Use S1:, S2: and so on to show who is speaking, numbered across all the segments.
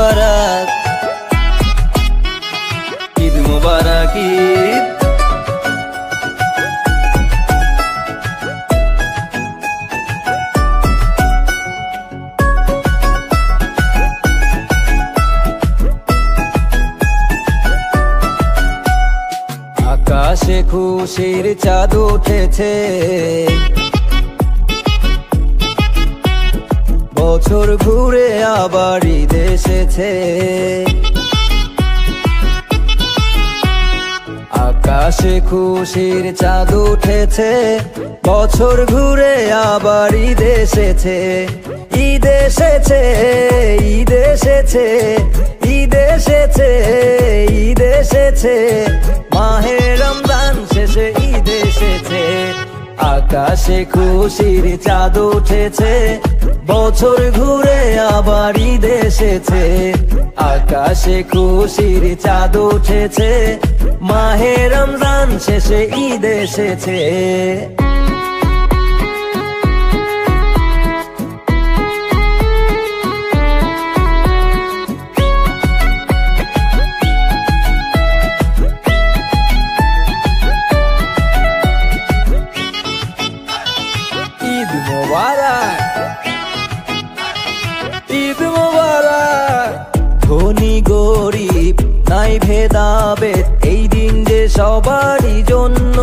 S1: মুবারক, ঈদ মুবারক, ঈদ। আকাশে খুশির চাঁদ উঠেছে, বছর ঘুরে আবার ঈদ এসেছে। আকাশে খুশির চাঁদ উঠেছে, বছর ঘুরে আবার ঈদ এসেছে। ঈদ এসেছে, ঈদ এসেছে, ঈদ এসেছে, ঈদ এসেছে, মাহে রমজান শেষে ঈদ এসেছে। আকাশে খুশির চাঁদ উঠেছে, বছর ঘুরে আবার ঈদ এসেছে। আকাশে খুশির চাঁদ উঠেছে, মাহে রমজান শেষে ঈদ এসেছে। ঈদ মুবারক, ঈদ মুবারক। ধনী গরিব নাই ভেদাভেদ, এই দিন যে সবারই জন্য।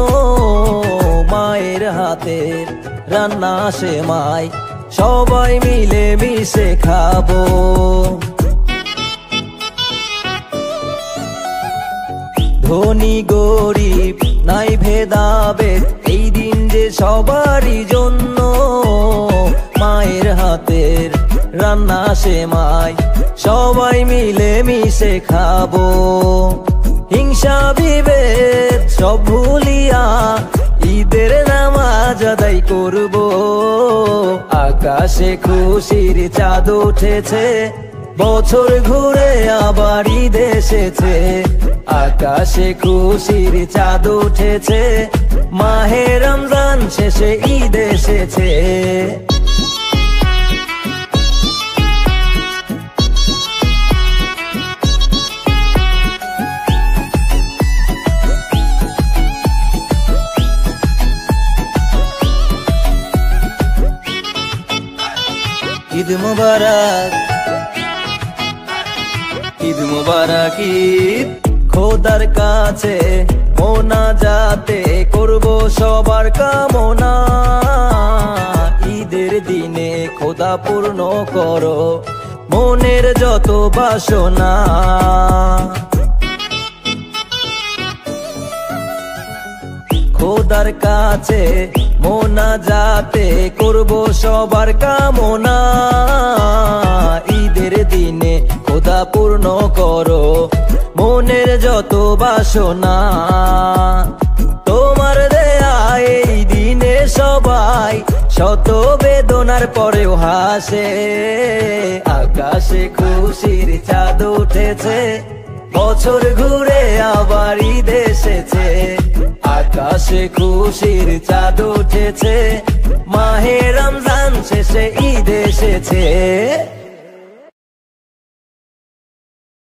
S1: মায়ের হাতের রান্না সেমাই, সবাই মিলে মিশে খাবো। ধনী গরিব নাই ভেদাভেদ, এই দিন যে সবারই জন্য। মায়ের হাতের রান্না সেমাই, সবাই মিলে মিশে খাবো। হিংসা বিভেদ সব ভুলিয়া ঈদের নামাজ আদায় করবো। আকাশে খুশির চাঁদ উঠেছে, বছর ঘুরে আবার ঈদ এসেছে। আকাশে খুশির চাঁদ উঠেছে, মাহে রমজান শেষে ঈদ এসেছে। ঈদ মুবারক, ঈদ মুবারক, ঈদ। খোদার কাছে মোনাজাতে করব সবার কামনা। ঈদের দিনে খোদা পূর্ণ করো মনের যত বাসনা। খোদার কাছে মোনাজাতে করব সবার কামনা। ঈদের দিনে খোদা পূর্ণ করো মনের যত বাসনা। তোমার দেয়া এই দিনে সবাই শত বেদনার পরেও হাসে। আকাশে খুশির চাঁদ উঠেছে, বছর ঘুরে আবার ঈদ এসেছে। আকাশে খুশির চাঁদ উঠেছে, মাহে রমজান শেষে ঈদ এসেছে।